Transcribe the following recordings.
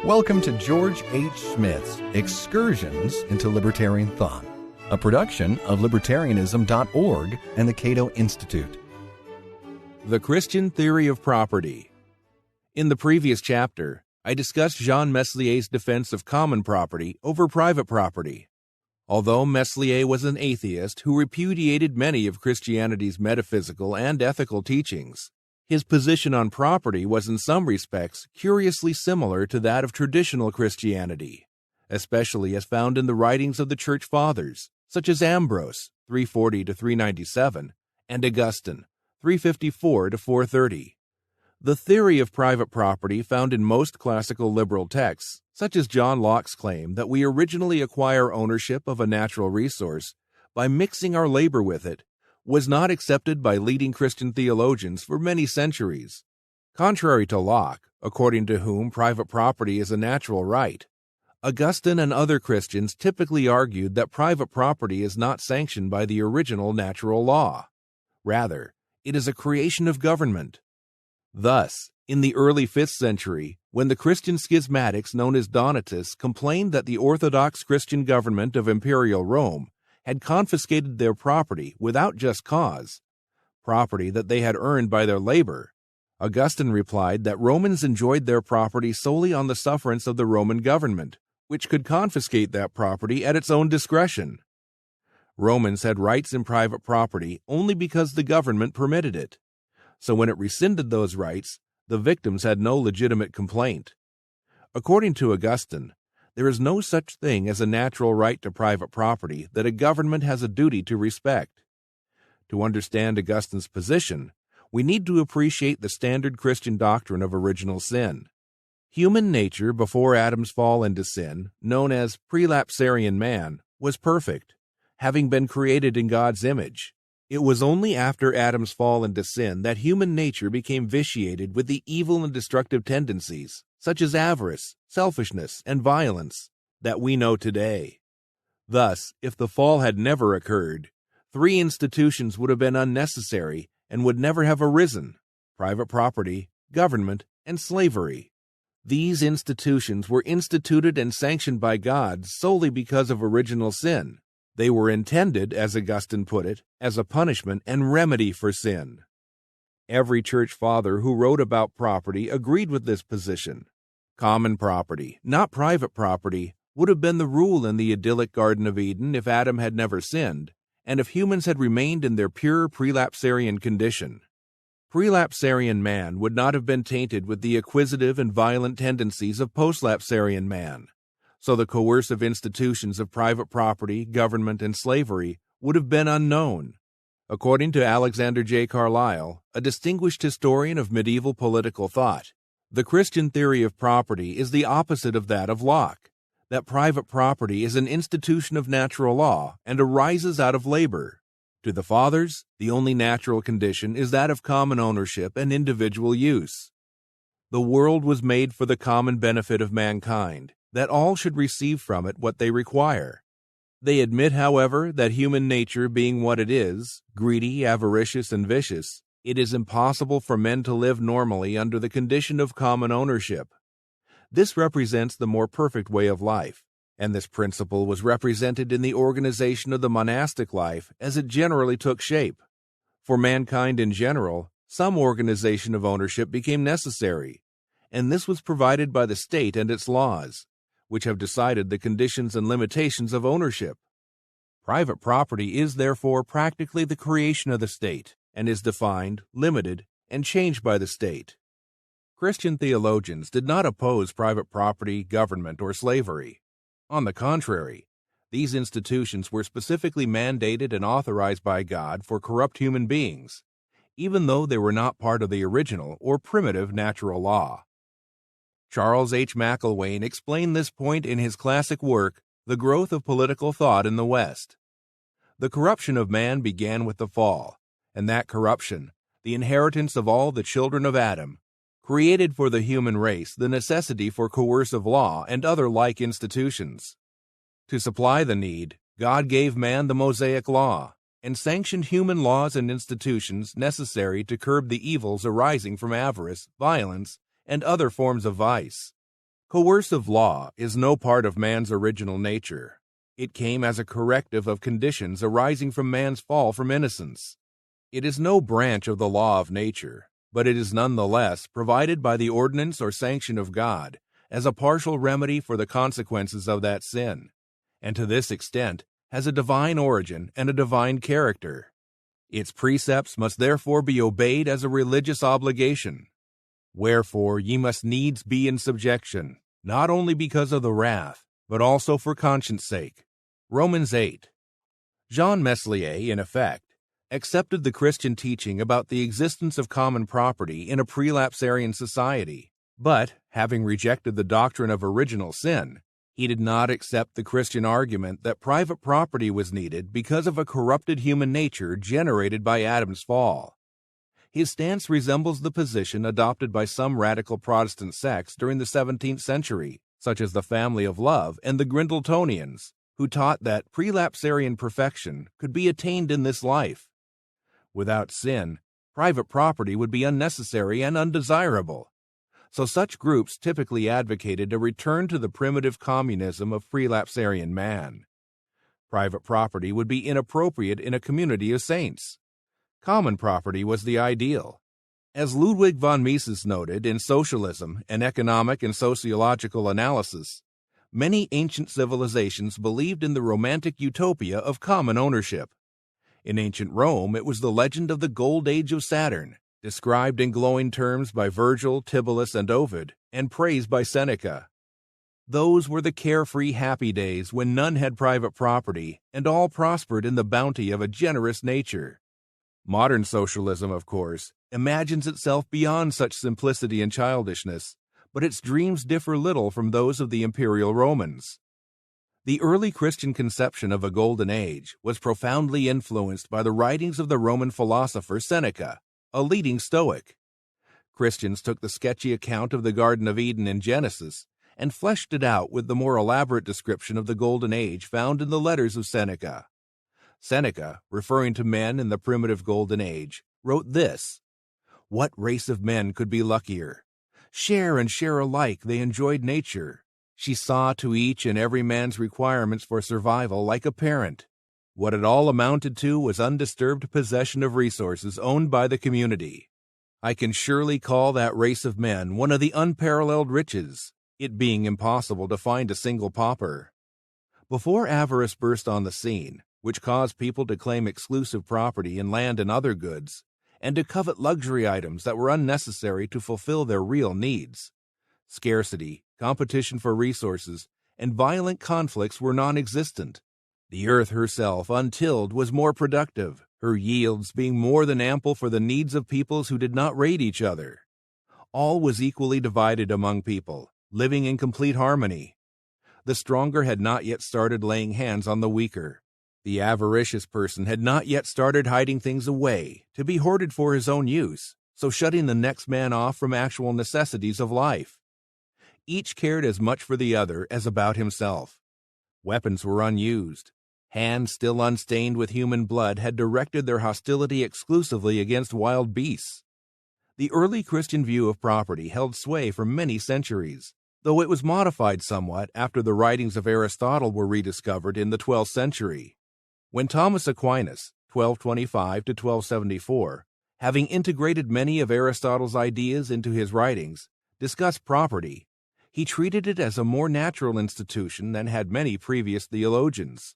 Welcome to George H. Smith's Excursions into Libertarian Thought, a production of Libertarianism.org and the Cato Institute. The Christian Theory of Property. In the previous chapter, I discussed Jean Meslier's defense of common property over private property. Although Meslier was an atheist who repudiated many of Christianity's metaphysical and ethical teachings, his position on property was in some respects curiously similar to that of traditional Christianity, especially as found in the writings of the Church Fathers, such as Ambrose, 340 to 397, and Augustine, 354 to 430. The theory of private property found in most classical liberal texts, such as John Locke's claim that we originally acquire ownership of a natural resource by mixing our labor with it, was not accepted by leading Christian theologians for many centuries. Contrary to Locke, according to whom private property is a natural right, Augustine and other Christians typically argued that private property is not sanctioned by the original natural law. Rather, it is a creation of government. Thus, in the early 5th century, when the Christian schismatics known as Donatists complained that the Orthodox Christian government of Imperial Rome had confiscated their property without just cause, property that they had earned by their labor, Augustine replied that Romans enjoyed their property solely on the sufferance of the Roman government, which could confiscate that property at its own discretion. Romans had rights in private property only because the government permitted it, so when it rescinded those rights, the victims had no legitimate complaint. According to Augustine, there is no such thing as a natural right to private property that a government has a duty to respect. To understand Augustine's position, we need to appreciate the standard Christian doctrine of original sin. Human nature before Adam's fall into sin, known as prelapsarian man, was perfect, having been created in God's image. It was only after Adam's fall into sin that human nature became vitiated with the evil and destructive tendencies, such as avarice, selfishness, and violence, that we know today. Thus, if the fall had never occurred, 3 institutions would have been unnecessary and would never have arisen: private property, government, and slavery. These institutions were instituted and sanctioned by God solely because of original sin. They were intended, as Augustine put it, as a punishment and remedy for sin. Every church father who wrote about property agreed with this position. Common property, not private property, would have been the rule in the idyllic Garden of Eden if Adam had never sinned, and if humans had remained in their pure prelapsarian condition. Prelapsarian man would not have been tainted with the acquisitive and violent tendencies of postlapsarian man, so the coercive institutions of private property, government, and slavery would have been unknown. According to Alexander J. Carlyle, a distinguished historian of medieval political thought, the Christian theory of property is the opposite of that of Locke, that private property is an institution of natural law and arises out of labor. To the fathers, the only natural condition is that of common ownership and individual use. The world was made for the common benefit of mankind, that all should receive from it what they require. They admit, however, that human nature being what it is, greedy, avaricious, and vicious, it is impossible for men to live normally under the condition of common ownership. This represents the more perfect way of life, and this principle was represented in the organization of the monastic life as it generally took shape. For mankind in general, some organization of ownership became necessary, and this was provided by the state and its laws, which have decided the conditions and limitations of ownership. Private property is therefore practically the creation of the state, and is defined, limited, and changed by the state. Christian theologians did not oppose private property, government, or slavery. On the contrary, these institutions were specifically mandated and authorized by God for corrupt human beings, even though they were not part of the original or primitive natural law. Charles H. McIlwain explained this point in his classic work, The Growth of Political Thought in the West. The corruption of man began with the fall, and that corruption, the inheritance of all the children of Adam, created for the human race the necessity for coercive law and other like institutions. To supply the need, God gave man the Mosaic Law, and sanctioned human laws and institutions necessary to curb the evils arising from avarice, violence, and other forms of vice. Coercive law is no part of man's original nature. It came as a corrective of conditions arising from man's fall from innocence. It is no branch of the law of nature, but it is nonetheless provided by the ordinance or sanction of God as a partial remedy for the consequences of that sin, and to this extent has a divine origin and a divine character. Its precepts must therefore be obeyed as a religious obligation. Wherefore ye must needs be in subjection, not only because of the wrath, but also for conscience sake. Romans 8. Jean Meslier, in effect, accepted the Christian teaching about the existence of common property in a prelapsarian society, but, having rejected the doctrine of original sin, he did not accept the Christian argument that private property was needed because of a corrupted human nature generated by Adam's fall. His stance resembles the position adopted by some radical Protestant sects during the 17th century, such as the Family of Love and the Grindletonians, who taught that prelapsarian perfection could be attained in this life. Without sin, private property would be unnecessary and undesirable. So such groups typically advocated a return to the primitive communism of prelapsarian man. Private property would be inappropriate in a community of saints. Common property was the ideal. As Ludwig von Mises noted in Socialism, an Economic and Sociological Analysis, many ancient civilizations believed in the romantic utopia of common ownership. In ancient Rome, it was the legend of the Gold Age of Saturn, described in glowing terms by Virgil, Tibullus, and Ovid, and praised by Seneca. Those were the carefree, happy days when none had private property and all prospered in the bounty of a generous nature. Modern socialism, of course, imagines itself beyond such simplicity and childishness, but its dreams differ little from those of the imperial Romans. The early Christian conception of a golden age was profoundly influenced by the writings of the Roman philosopher Seneca, a leading Stoic. Christians took the sketchy account of the Garden of Eden in Genesis and fleshed it out with the more elaborate description of the golden age found in the letters of Seneca. Seneca, referring to men in the primitive golden age, wrote this: "What race of men could be luckier? Share and share alike they enjoyed nature. She saw to each and every man's requirements for survival like a parent. What it all amounted to was undisturbed possession of resources owned by the community. I can surely call that race of men one of the unparalleled riches, it being impossible to find a single pauper." Before avarice burst on the scene, which caused people to claim exclusive property in land and other goods, and to covet luxury items that were unnecessary to fulfill their real needs, scarcity, competition for resources, and violent conflicts were non-existent. The earth herself, untilled, was more productive, her yields being more than ample for the needs of peoples who did not raid each other. All was equally divided among people, living in complete harmony. The stronger had not yet started laying hands on the weaker. The avaricious person had not yet started hiding things away, to be hoarded for his own use, so shutting the next man off from actual necessities of life. Each cared as much for the other as about himself. Weapons were unused. Hands still unstained with human blood had directed their hostility exclusively against wild beasts. The early Christian view of property held sway for many centuries, though it was modified somewhat after the writings of Aristotle were rediscovered in the 12th century. When Thomas Aquinas, 1225 to 1274, having integrated many of Aristotle's ideas into his writings, discussed property, he treated it as a more natural institution than had many previous theologians.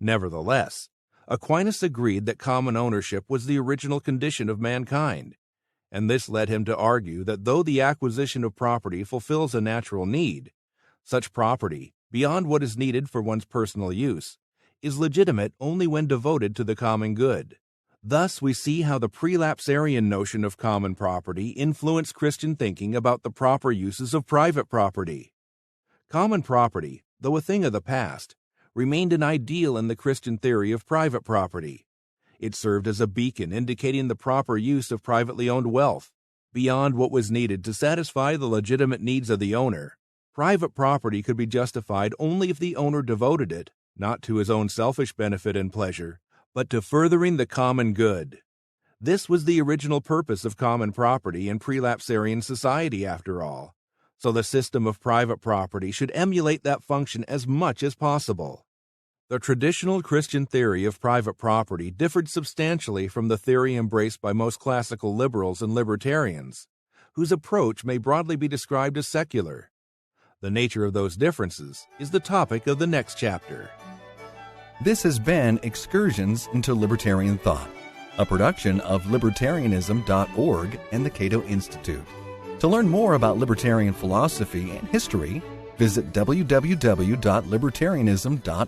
Nevertheless, Aquinas agreed that common ownership was the original condition of mankind, and this led him to argue that though the acquisition of property fulfills a natural need, such property, beyond what is needed for one's personal use, is legitimate only when devoted to the common good. Thus, we see how the prelapsarian notion of common property influenced Christian thinking about the proper uses of private property. Common property, though a thing of the past, remained an ideal in the Christian theory of private property. It served as a beacon indicating the proper use of privately owned wealth. Beyond what was needed to satisfy the legitimate needs of the owner, private property could be justified only if the owner devoted it, not to his own selfish benefit and pleasure, but to furthering the common good. This was the original purpose of common property in prelapsarian society, after all. so the system of private property should emulate that function as much as possible. The traditional Christian theory of private property differed substantially from the theory embraced by most classical liberals and libertarians, whose approach may broadly be described as secular. The nature of those differences is the topic of the next chapter. This has been Excursions into Libertarian Thought, a production of Libertarianism.org and the Cato Institute. To learn more about libertarian philosophy and history, visit www.libertarianism.org.